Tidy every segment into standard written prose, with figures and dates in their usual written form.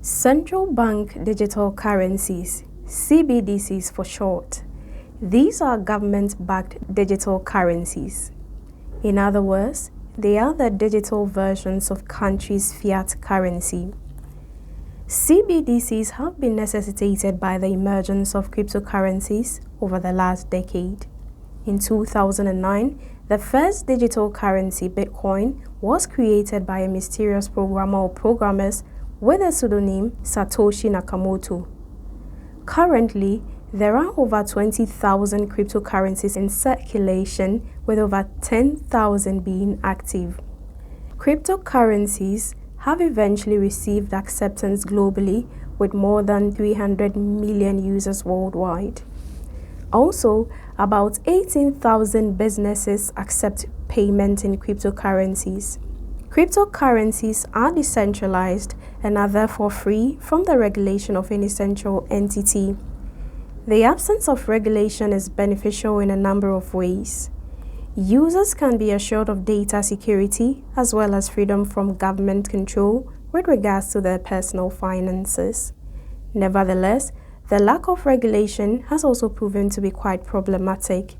Central Bank Digital Currencies, CBDCs for short. These are government-backed digital currencies. In other words, they are the digital versions of countries' fiat currency. CBDCs have been necessitated by the emergence of cryptocurrencies over the last decade. In 2009, the first digital currency, Bitcoin, was created by a mysterious programmer or programmers with the pseudonym Satoshi Nakamoto. Currently, there are over 20,000 cryptocurrencies in circulation, with over 10,000 being active. Cryptocurrencies have eventually received acceptance globally, with more than 300 million users worldwide. Also, about 18,000 businesses accept payment in cryptocurrencies. Cryptocurrencies are decentralized and are therefore free from the regulation of any central entity. The absence of regulation is beneficial in a number of ways. Users can be assured of data security as well as freedom from government control with regards to their personal finances. Nevertheless, the lack of regulation has also proven to be quite problematic.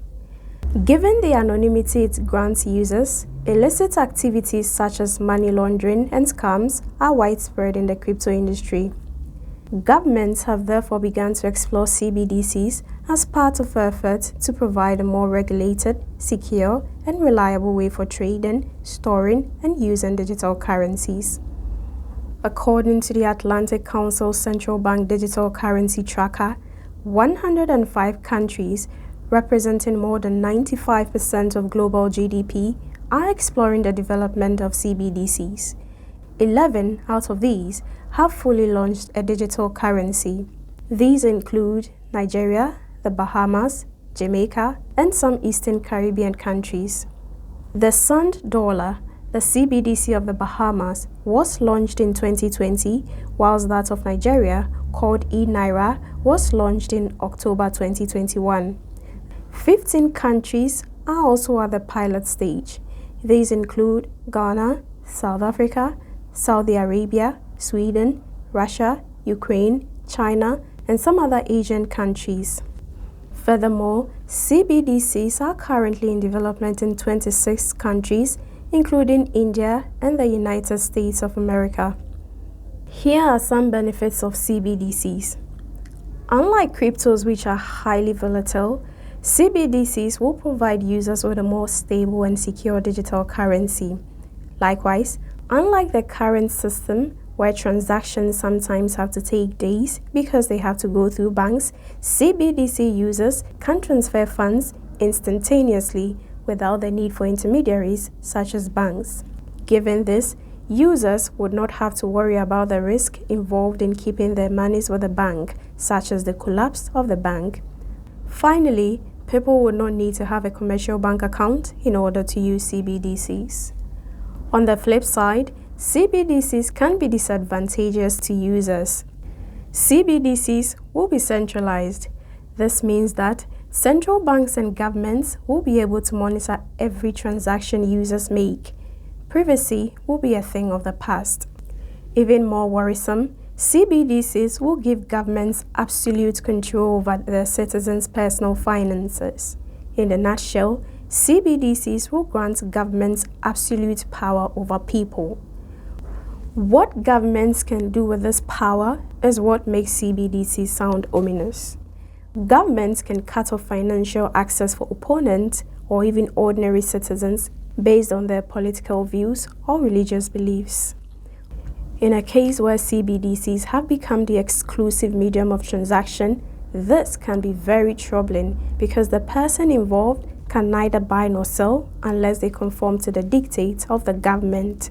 Given the anonymity it grants users, illicit activities such as money laundering and scams are widespread in the crypto industry. Governments have therefore begun to explore CBDCs as part of efforts to provide a more regulated, secure, and reliable way for trading, storing, and using digital currencies. According to the Atlantic Council Central Bank Digital Currency Tracker, 105 countries, representing more than 95% of global GDP, are exploring the development of CBDCs. 11 out of these have fully launched a digital currency. These include Nigeria, the Bahamas, Jamaica, and some Eastern Caribbean countries. The Sand Dollar, the CBDC of the Bahamas, was launched in 2020, whilst that of Nigeria, called e-Naira, was launched in October 2021. 15 countries are also at the pilot stage. These include Ghana, South Africa, Saudi Arabia, Sweden, Russia, Ukraine, China, and some other Asian countries. Furthermore, CBDCs are currently in development in 26 countries, including India and the United States of America. Here are some benefits of CBDCs. Unlike cryptos, which are highly volatile, CBDCs will provide users with a more stable and secure digital currency. Likewise, unlike the current system, where transactions sometimes have to take days because they have to go through banks, CBDC users can transfer funds instantaneously without the need for intermediaries such as banks. Given this, users would not have to worry about the risk involved in keeping their monies with a bank, such as the collapse of the bank. Finally, people would not need to have a commercial bank account in order to use CBDCs. On the flip side, CBDCs can be disadvantageous to users. CBDCs will be centralized. This means that central banks and governments will be able to monitor every transaction users make. Privacy will be a thing of the past. Even more worrisome, CBDCs will give governments absolute control over their citizens' personal finances. In a nutshell, CBDCs will grant governments absolute power over people. What governments can do with this power is what makes CBDCs sound ominous. Governments can cut off financial access for opponents or even ordinary citizens based on their political views or religious beliefs. In a case where CBDCs have become the exclusive medium of transaction, this can be very troubling because the person involved can neither buy nor sell unless they conform to the dictates of the government.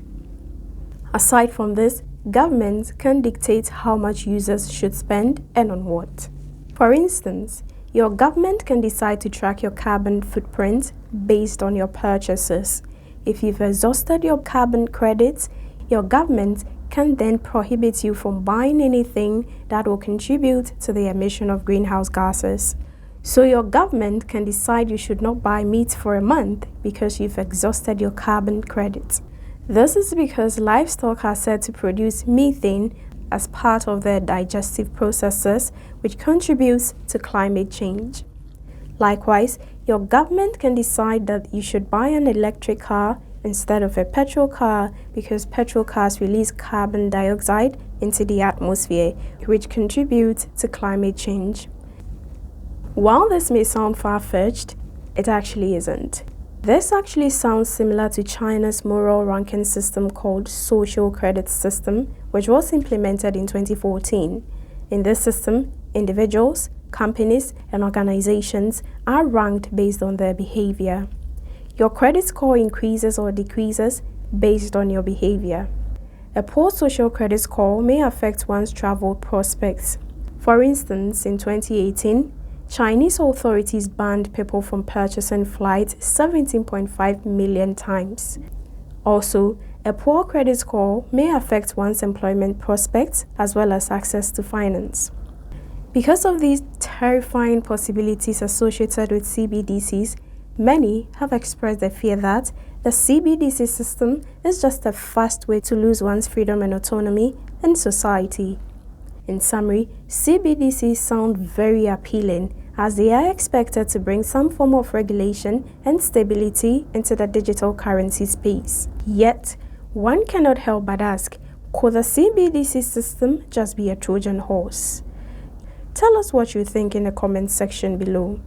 Aside from this, governments can dictate how much users should spend and on what. For instance, your government can decide to track your carbon footprint based on your purchases. If you've exhausted your carbon credits, your government can then prohibit you from buying anything that will contribute to the emission of greenhouse gases. So your government can decide you should not buy meat for a month because you've exhausted your carbon credit. This is because livestock are said to produce methane as part of their digestive processes, which contributes to climate change. Likewise, your government can decide that you should buy an electric car instead of a petrol car because petrol cars release carbon dioxide into the atmosphere, which contributes to climate change. While this may sound far-fetched, it actually isn't. This actually sounds similar to China's moral ranking system called social credit system, which was implemented in 2014. In this system, individuals, companies, and organizations are ranked based on their behavior. Your credit score increases or decreases based on your behavior. A poor social credit score may affect one's travel prospects. For instance, in 2018, Chinese authorities banned people from purchasing flights 17.5 million times. Also, a poor credit score may affect one's employment prospects as well as access to finance. Because of these terrifying possibilities associated with CBDCs, many have expressed the fear that the CBDC system is just a fast way to lose one's freedom and autonomy in society. In summary, CBDCs sound very appealing as they are expected to bring some form of regulation and stability into the digital currency space. Yet, one cannot help but ask, could the CBDC system just be a Trojan horse? Tell us what you think in the comment section below.